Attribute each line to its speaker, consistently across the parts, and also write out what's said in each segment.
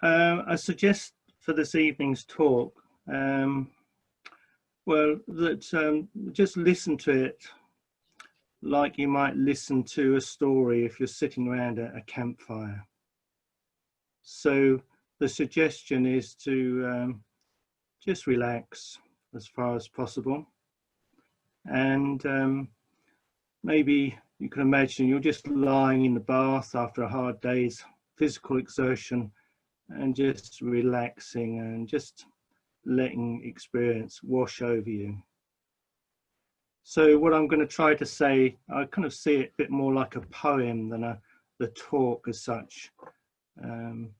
Speaker 1: I suggest for this evening's talk, just listen to it like you might listen to a story if you're sitting around a campfire. So the suggestion is to just relax as far as possible, and maybe you can imagine you're just lying in the bath after a hard day's physical exertion and just relaxing and just letting experience wash over you. So what I'm going to try to say, I kind of see it a bit more like a poem than the talk as such. And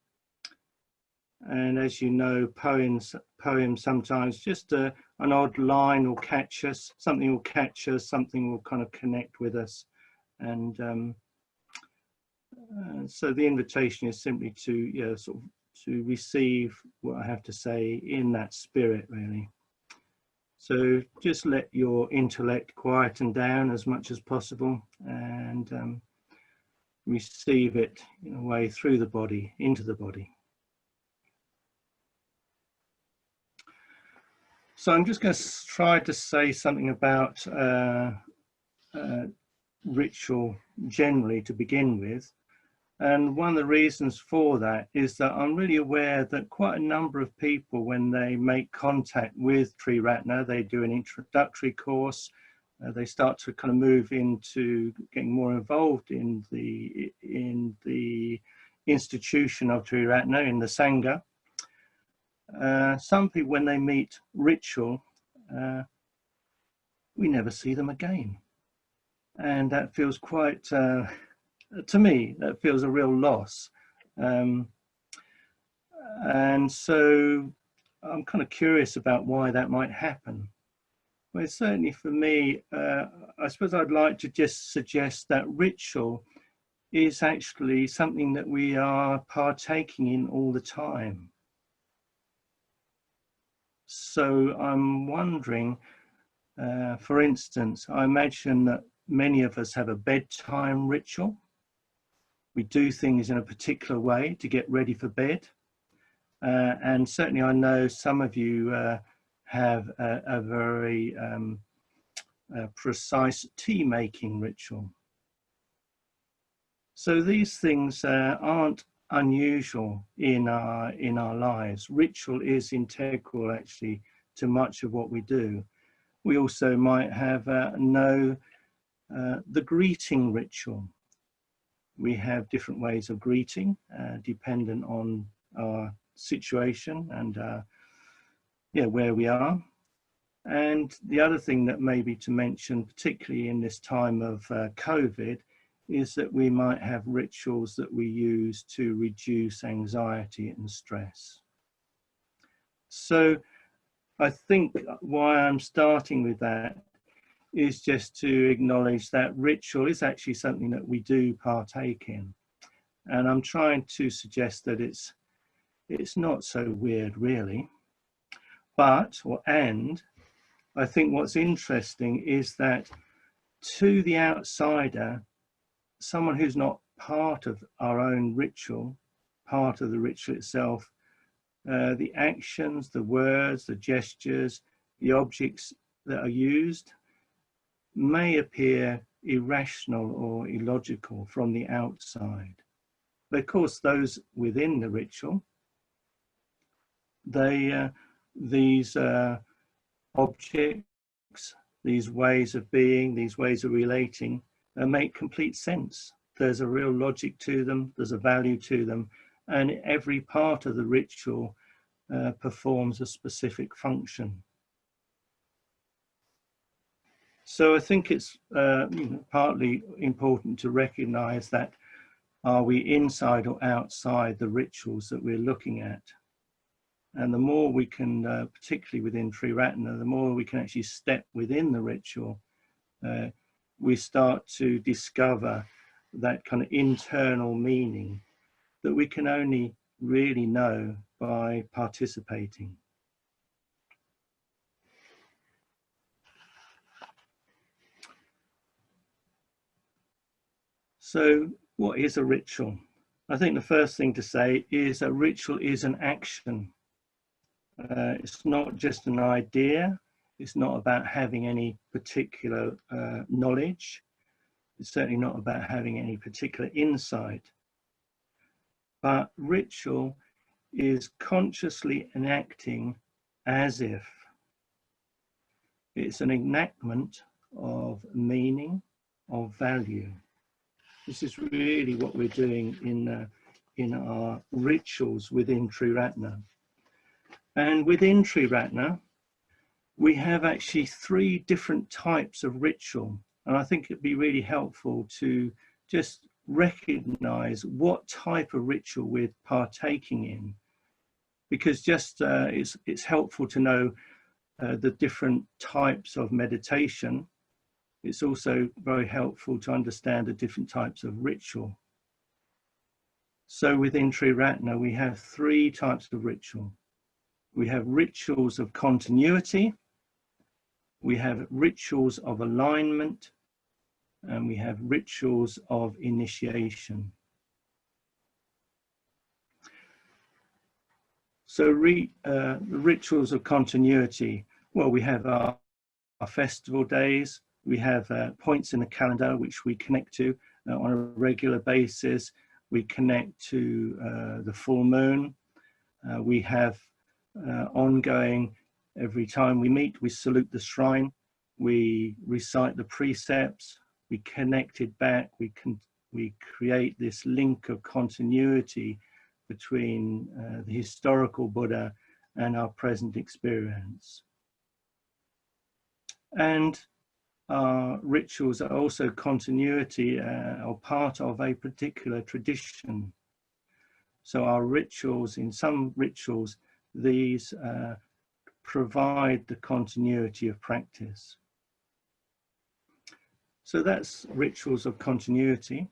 Speaker 1: as you know, poems sometimes just an odd line will catch us, something will catch us, something will kind of connect with us. And so the invitation is simply to, sort of to receive what I have to say in that spirit, really. So just let your intellect quieten down as much as possible and receive it in a way through the body, into the body. So I'm just going to try to say something about ritual generally to begin with. And one of the reasons for that is that I'm really aware that quite a number of people, when they make contact with Triratna, they do an introductory course, they start to kind of move into getting more involved in the institution of Triratna, in the Sangha. Some people, when they meet ritual, we never see them again. And that feels quite... to me, that feels a real loss. And so I'm kind of curious about why that might happen. Well, certainly for me, I suppose I'd like to just suggest that ritual is actually something that we are partaking in all the time. So I'm wondering, for instance, I imagine that many of us have a bedtime ritual. We do things in a particular way to get ready for bed. And certainly I know some of you have a very precise tea making ritual. So these things aren't unusual in our lives. Ritual is integral actually to much of what we do. We also might have the greeting ritual. We have different ways of greeting, dependent on our situation and where we are. And the other thing that maybe to mention, particularly in this time of COVID, is that we might have rituals that we use to reduce anxiety and stress. So I think why I'm starting with that is just to acknowledge that ritual is actually something that we do partake in. And I'm trying to suggest that it's not so weird, really. And I think what's interesting is that to the outsider, someone who's not part of our own ritual, part of the ritual itself, the actions, the words, the gestures, the objects that are used may appear irrational or illogical from the outside. But of course, those within the ritual, these objects, these ways of being, these ways of relating, make complete sense. There's a real logic to them, there's a value to them, and every part of the ritual performs a specific function. So I think it's partly important to recognize that, are we inside or outside the rituals that we're looking at? And the more we can, particularly within Triratna, the more we can actually step within the ritual, we start to discover that kind of internal meaning that we can only really know by participating. So what is a ritual? I think the first thing to say is a ritual is an action. It's not just an idea. It's not about having any particular knowledge. It's certainly not about having any particular insight. But ritual is consciously enacting as if. It's an enactment of meaning, of value. This is really what we're doing in our rituals within Triratna. And within Triratna, we have actually 3 different types of ritual. And I think it'd be really helpful to just recognize what type of ritual we're partaking in, because just it's helpful to know the different types of meditation. It's also very helpful to understand the different types of ritual. So within Triratna, we have 3 types of ritual. We have rituals of continuity, we have rituals of alignment, and we have rituals of initiation. So the rituals of continuity, well, we have our festival days, we have points in the calendar which we connect to on a regular basis. We connect to the full moon. We have ongoing, every time we meet, we salute the shrine, we recite the precepts, we connect it back, we create this link of continuity between the historical Buddha and our present experience. And our rituals are also continuity or part of a particular tradition. So our rituals, in some rituals, these provide the continuity of practice. So that's rituals of continuity,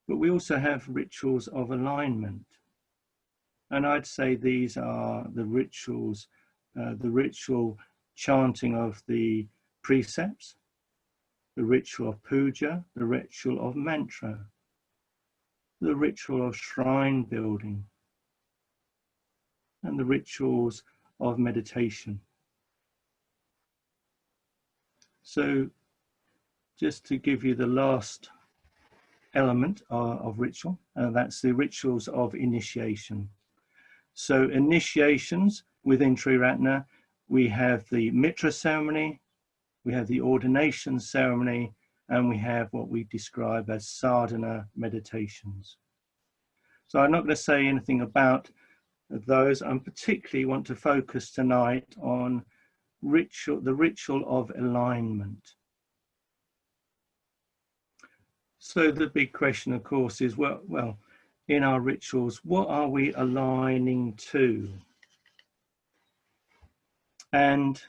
Speaker 1: but we also have rituals of alignment. And I'd say these are the rituals, the ritual chanting of the precepts, the ritual of puja, the ritual of mantra, the ritual of shrine building, and the rituals of meditation. So just to give you the last element of ritual, that's the rituals of initiation. So initiations within Triratna, we have the mitra ceremony, we have the ordination ceremony, and we have what we describe as sadhana meditations. So I'm not going to say anything about those. I particularly want to focus tonight on the ritual of alignment. So the big question, of course, is, well, in our rituals, what are we aligning to? And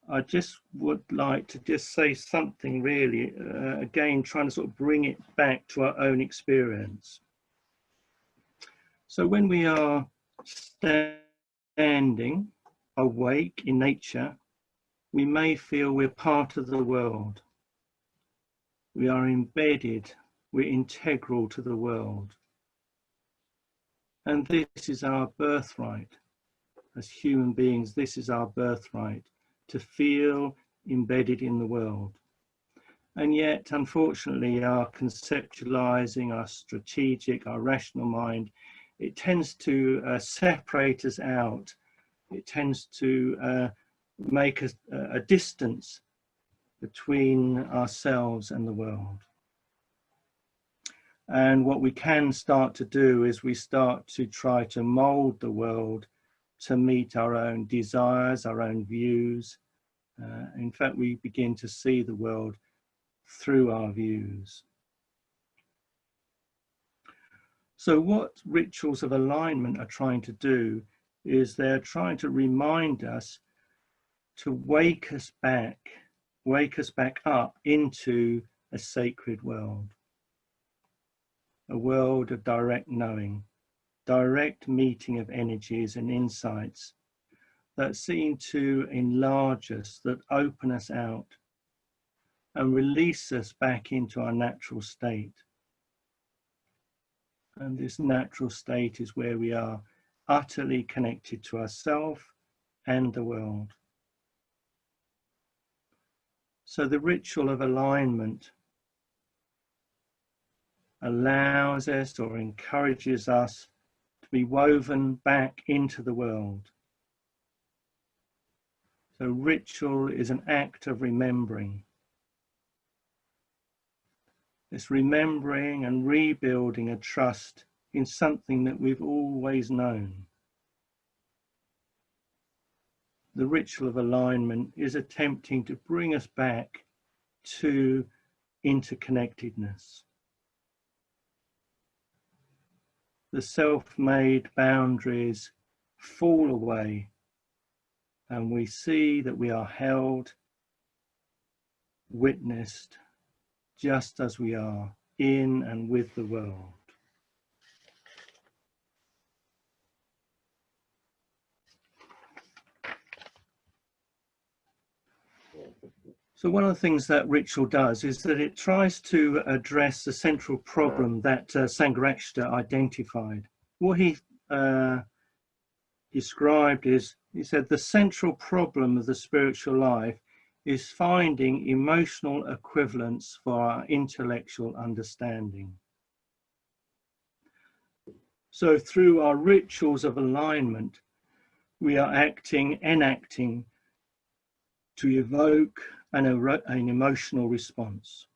Speaker 1: I just would like to just say something really, again, trying to sort of bring it back to our own experience. So when we are standing awake in nature, we may feel we're part of the world. We are embedded, we're integral to the world. And this is our birthright. As human beings, this is our birthright, to feel embedded in the world. And yet, unfortunately, our conceptualizing, our strategic, our rational mind, it tends to separate us out. It tends to make a distance between ourselves and the world. And what we can start to do is we start to try to mold the world to meet our own desires, our own views. In fact, we begin to see the world through our views. So what rituals of alignment are trying to do is they're trying to remind us to wake us back up into a sacred world, a world of direct knowing, direct meeting of energies and insights that seem to enlarge us, that open us out and release us back into our natural state. And this natural state is where we are utterly connected to ourselves and the world. So the ritual of alignment allows us or encourages us to be woven back into the world. So ritual is an act of remembering. It's remembering and rebuilding a trust in something that we've always known. The ritual of alignment is attempting to bring us back to interconnectedness. The self-made boundaries fall away, and we see that we are held, witnessed, just as we are in and with the world. So one of the things that ritual does is that it tries to address the central problem that Sangharakshita identified. What he described is, he said, the central problem of the spiritual life is finding emotional equivalents for our intellectual understanding. So through our rituals of alignment, we are enacting to evoke an emotional response.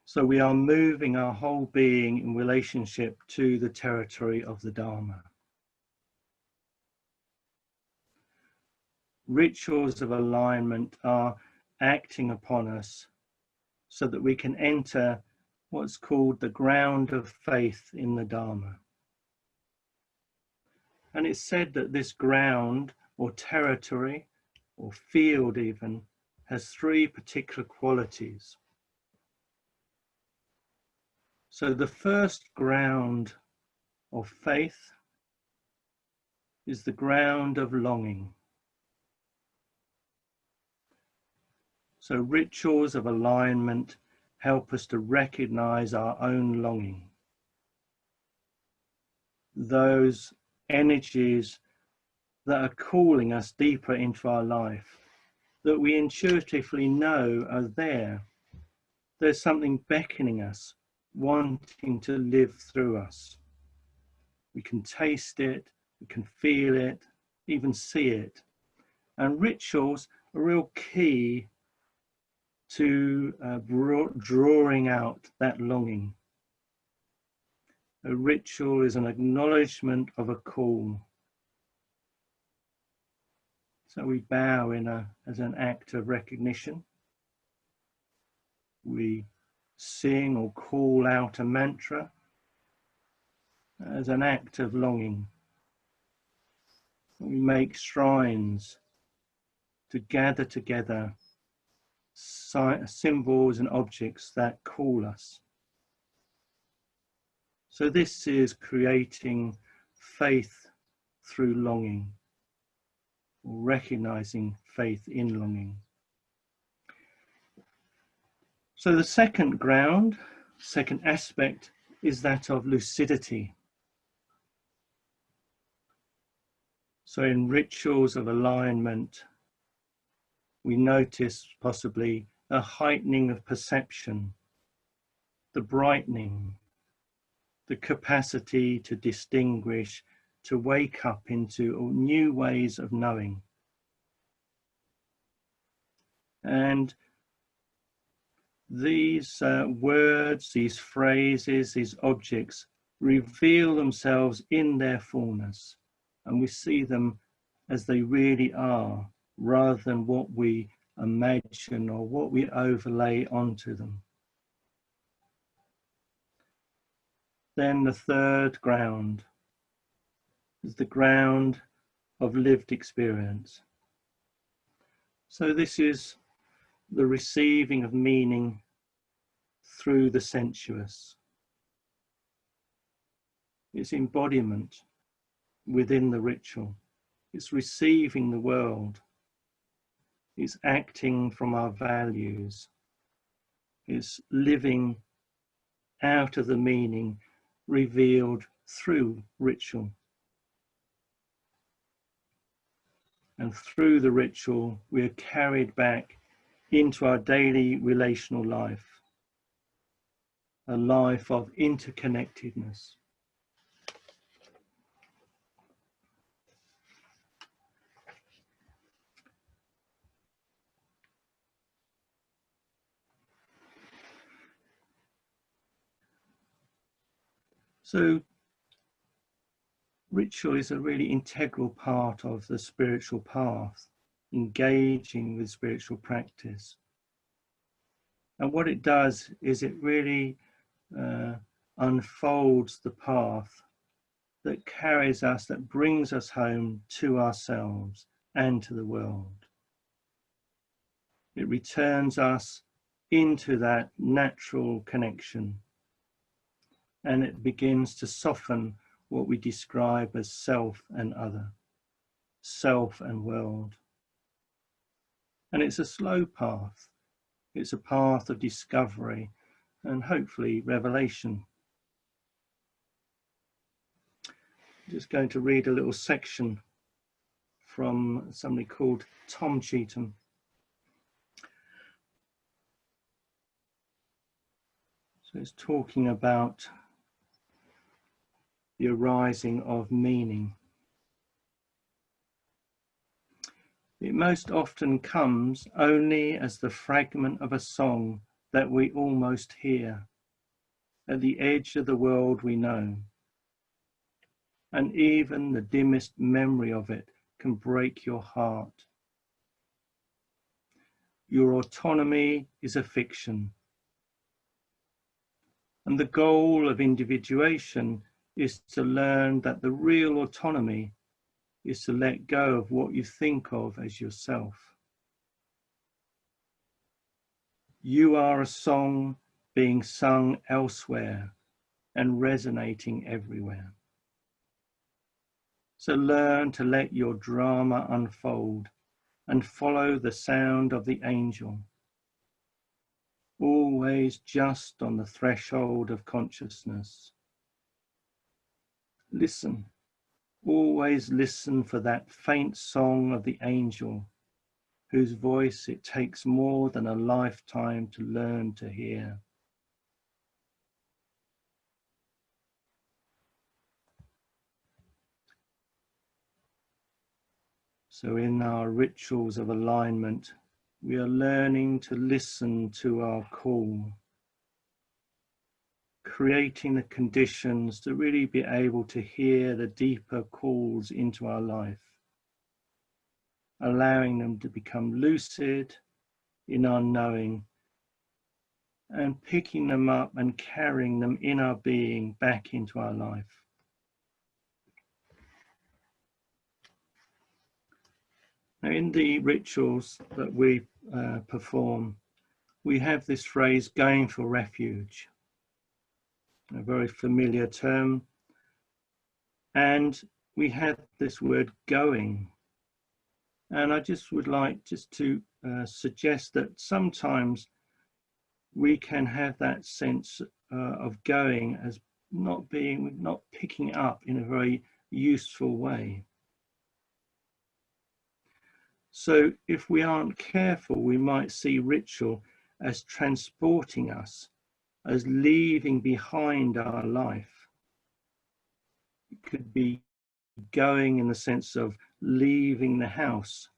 Speaker 1: So we are moving our whole being in relationship to the territory of the Dharma. Rituals of alignment are acting upon us so that we can enter what's called the ground of faith in the Dharma. And it's said that this ground or territory or field even has three particular qualities. So the first ground of faith is the ground of longing. So rituals of alignment help us to recognize our own longing. Those energies that are calling us deeper into our life, that we intuitively know are there. There's something beckoning us, wanting to live through us. We can taste it, we can feel it, even see it. And rituals are a real key to drawing out that longing. A ritual is an acknowledgement of a call. So we bow as an act of recognition. We sing or call out a mantra as an act of longing. We make shrines to gather together symbols and objects that call us. So this is creating faith through longing, or recognizing faith in longing. So the second ground, second aspect, is that of lucidity. So in rituals of alignment, we notice possibly a heightening of perception, the brightening, the capacity to distinguish, to wake up into new ways of knowing. And these words, these phrases, these objects reveal themselves in their fullness, and we see them as they really are, rather than what we imagine or what we overlay onto them. Then the third ground is the ground of lived experience. So this is the receiving of meaning through the sensuous. It's embodiment within the ritual. It's receiving the world. It's acting from our values. It's living out of the meaning revealed through ritual. And through the ritual, we are carried back into our daily relational life, a life of interconnectedness. So ritual is a really integral part of the spiritual path, engaging with spiritual practice. And what it does is it really unfolds the path that carries us, that brings us home to ourselves and to the world. It returns us into that natural connection, and it begins to soften what we describe as self and other, self and world. And it's a slow path. It's a path of discovery and hopefully revelation. I'm just going to read a little section from somebody called Tom Cheetham. So it's talking about the arising of meaning. It most often comes only as the fragment of a song that we almost hear at the edge of the world we know. And even the dimmest memory of it can break your heart. Your autonomy is a fiction. And the goal of individuation is to learn that the real autonomy is to let go of what you think of as yourself. You are a song being sung elsewhere and resonating everywhere. So learn to let your drama unfold and follow the sound of the angel, always just on the threshold of consciousness. Listen, always listen for that faint song of the angel, whose voice it takes more than a lifetime to learn to hear. So in our rituals of alignment, we are learning to listen to our call, creating the conditions to really be able to hear the deeper calls into our life, allowing them to become lucid in our knowing and picking them up and carrying them in our being back into our life. Now, in the rituals that we perform, we have this phrase, going for refuge, a very familiar term. And we have this word going. And I just would like to suggest that sometimes we can have that sense of going as not picking it up in a very useful way. So if we aren't careful, we might see ritual as transporting us, as leaving behind our life. It could be going in the sense of leaving the house,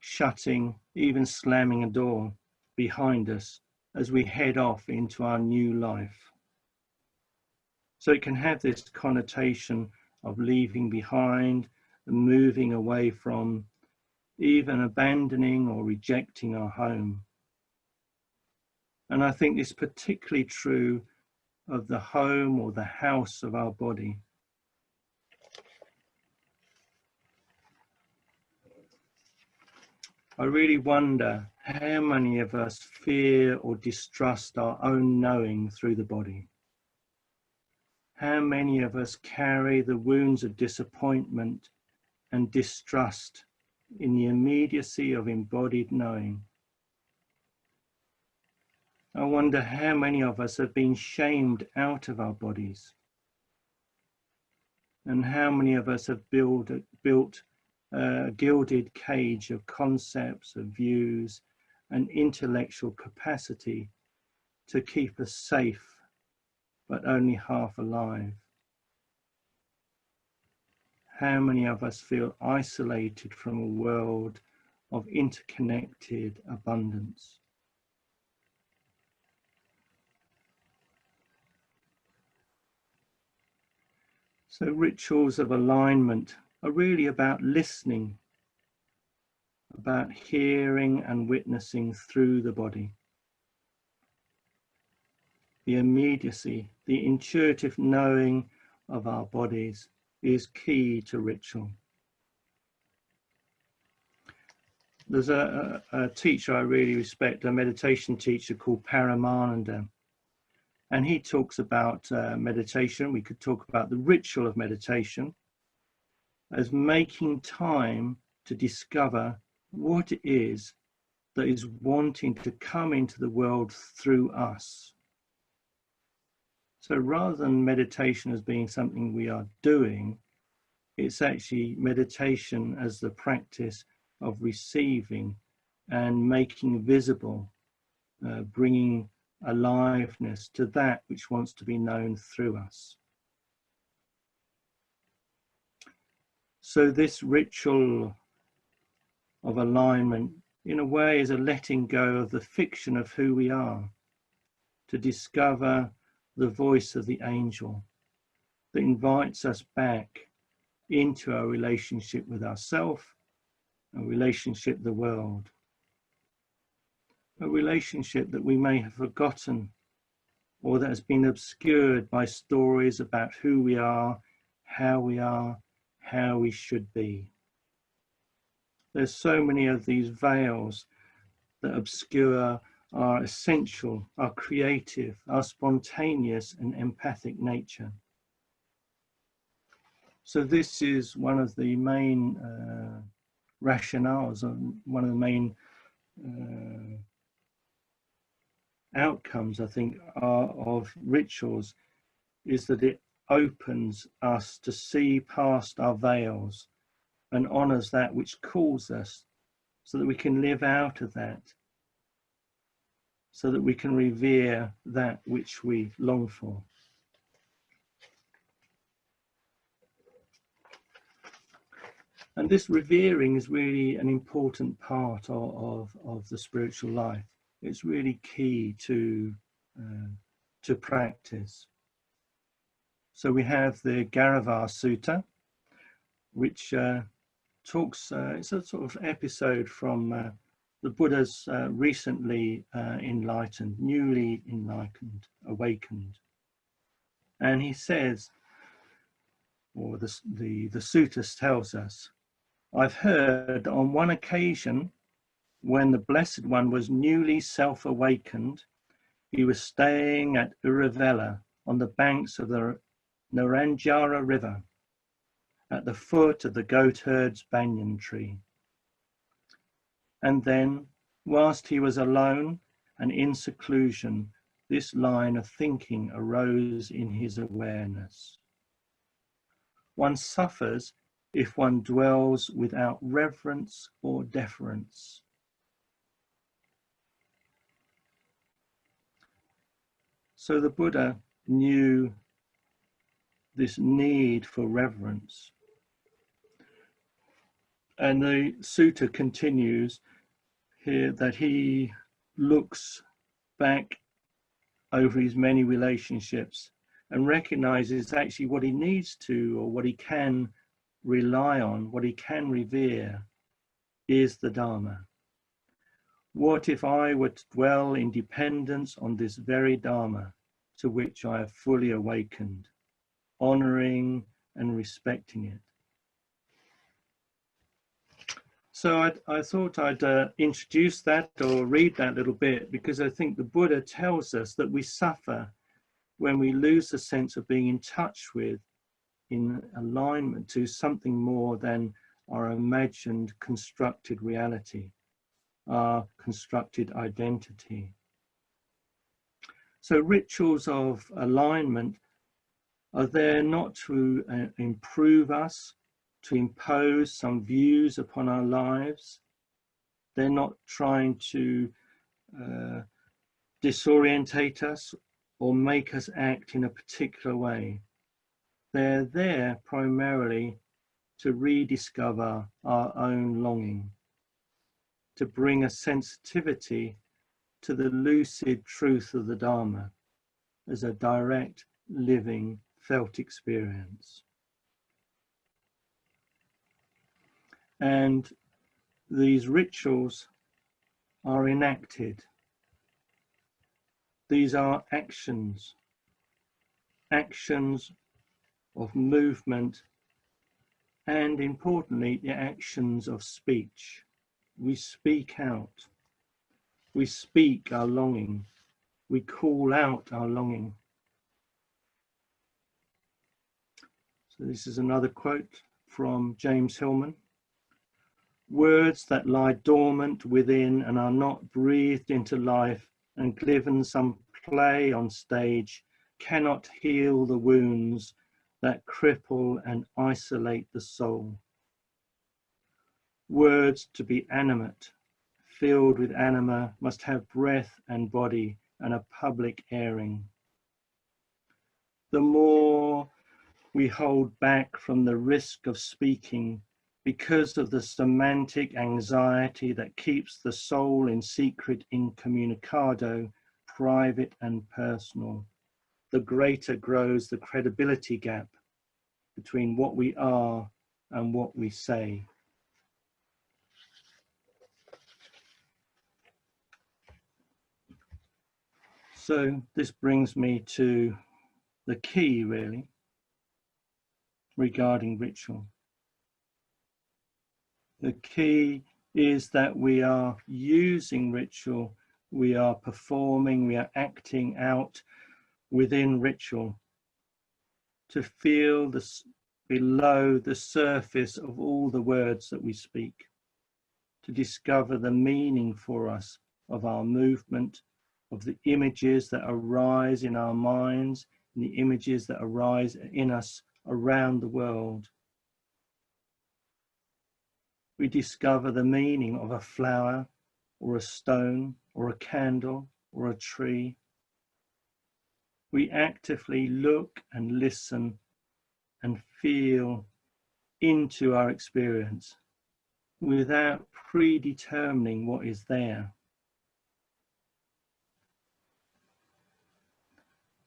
Speaker 1: shutting, even slamming a door behind us as we head off into our new life. So it can have this connotation of leaving behind, moving away from, even abandoning or rejecting our home. And I think it's particularly true of the home or the house of our body. I really wonder how many of us fear or distrust our own knowing through the body. How many of us carry the wounds of disappointment and distrust in the immediacy of embodied knowing? I wonder how many of us have been shamed out of our bodies, and how many of us have built a gilded cage of concepts, of views, and intellectual capacity to keep us safe, but only half alive. How many of us feel isolated from a world of interconnected abundance? So rituals of alignment are really about listening, about hearing and witnessing through the body. The immediacy, the intuitive knowing of our bodies is key to ritual. There's a teacher I really respect, a meditation teacher called Paramananda, and he talks about meditation. We could talk about the ritual of meditation as making time to discover what it is that is wanting to come into the world through us. So rather than meditation as being something we are doing, it's actually meditation as the practice of receiving and making visible, bringing aliveness to that which wants to be known through us. So this ritual of alignment, in a way, is a letting go of the fiction of who we are, to discover the voice of the angel that invites us back into our relationship with ourselves, a relationship with the world, a relationship that we may have forgotten or that has been obscured by stories about who we are, how we should be. There's so many of these veils that obscure our essential, our creative, our spontaneous and empathic nature. So this is one of the main rationales, and one of the main outcomes, I think, of rituals, is that it opens us to see past our veils and honors that which calls us, so that we can live out of that, so that we can revere that which we long for. And this revering is really an important part of the spiritual life. It's really key to practice. So we have the Garava Sutta, which talks, it's a sort of episode from the Buddha's recently newly enlightened, awakened. And he says, or the sutta tells us, I've heard on one occasion when the Blessed One was newly self-awakened, he was staying at Uruvela on the banks of the Naranjara River at the foot of the goatherd's banyan tree. And then, whilst he was alone and in seclusion, this line of thinking arose in his awareness. One suffers if one dwells without reverence or deference. So the Buddha knew this need for reverence. And the sutta continues here that he looks back over his many relationships and recognizes actually what he needs to, or what he can rely on, what he can revere, is the Dharma. What if I were to dwell in dependence on this very Dharma to which I have fully awakened, honoring and respecting it? So I thought I'd introduce that, or read that little bit, because I think the Buddha tells us that we suffer when we lose the sense of being in touch with, in alignment to something more than our imagined constructed reality, our constructed identity. So rituals of alignment are there not to improve us, to impose some views upon our lives. They're not trying to disorientate us or make us act in a particular way. They're there primarily to rediscover our own longing, to bring a sensitivity to the lucid truth of the Dharma as a direct, living, felt experience. And these rituals are enacted. These are actions of movement, and importantly, the actions of speech. We speak out. We speak our longing. We call out our longing. So this is another quote from James Hillman. Words that lie dormant within and are not breathed into life and given some play on stage cannot heal the wounds that cripple and isolate the soul. Words to be animate, filled with anima, must have breath and body and a public airing. The more we hold back from the risk of speaking because of the semantic anxiety that keeps the soul in secret incommunicado, private and personal, the greater grows the credibility gap between what we are and what we say. So this brings me to the key, really, regarding ritual. The key is that we are using ritual, we are performing, we are acting out within ritual to feel this below the surface of all the words that we speak, to discover the meaning for us of our movement, of the images that arise in our minds, and the images that arise in us around the world. We discover the meaning of a flower or a stone or a candle or a tree. We actively look and listen and feel into our experience without predetermining what is there.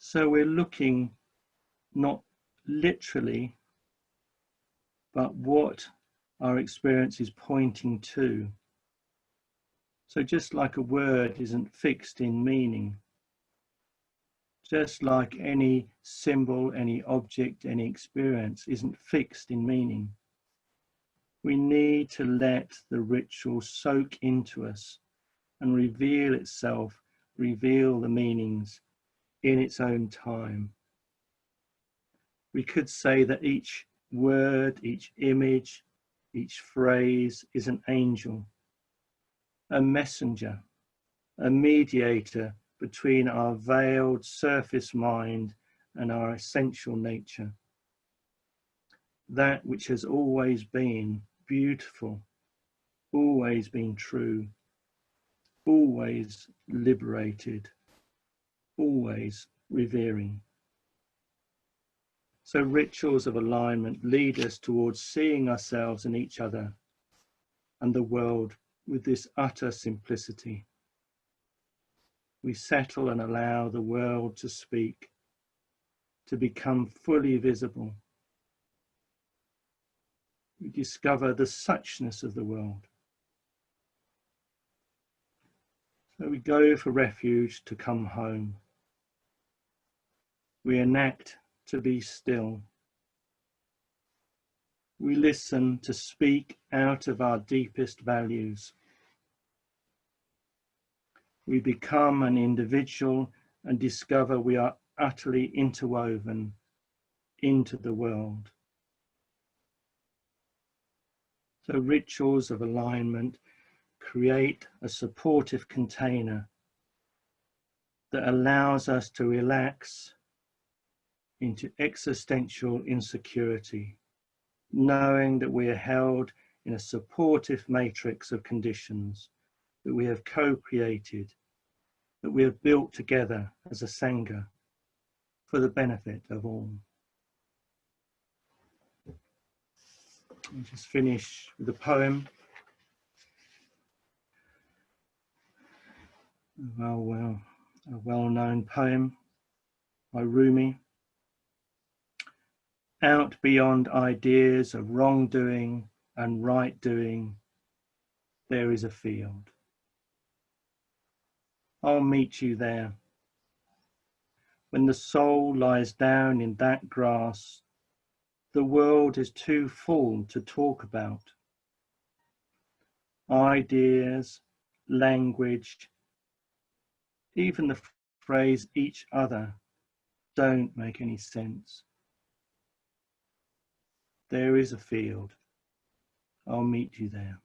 Speaker 1: So we're looking not literally, but what our experience is pointing to. So just like a word isn't fixed in meaning, just like any symbol, any object, any experience isn't fixed in meaning, we need to let the ritual soak into us and reveal itself, reveal the meanings in its own time. We could say that each word, each image, each phrase is an angel, a messenger, a mediator between our veiled surface mind and our essential nature. That which has always been beautiful, always been true, always liberated, always revering. So rituals of alignment lead us towards seeing ourselves and each other and the world with this utter simplicity. We settle and allow the world to speak, to become fully visible. We discover the suchness of the world. So we go for refuge to come home. We enact to be still. We listen to speak out of our deepest values. We become an individual and discover we are utterly interwoven into the world. So rituals of alignment create a supportive container that allows us to relax into existential insecurity, knowing that we are held in a supportive matrix of conditions that we have co-created, that we have built together as a Sangha for the benefit of all. I'll just finish with a poem. A well-known poem by Rumi. Out beyond ideas of wrongdoing and right doing, there is a field. I'll meet you there. When the soul lies down in that grass, the world is too full to talk about. Ideas, language, even the phrase each other don't make any sense. There is a field. I'll meet you there.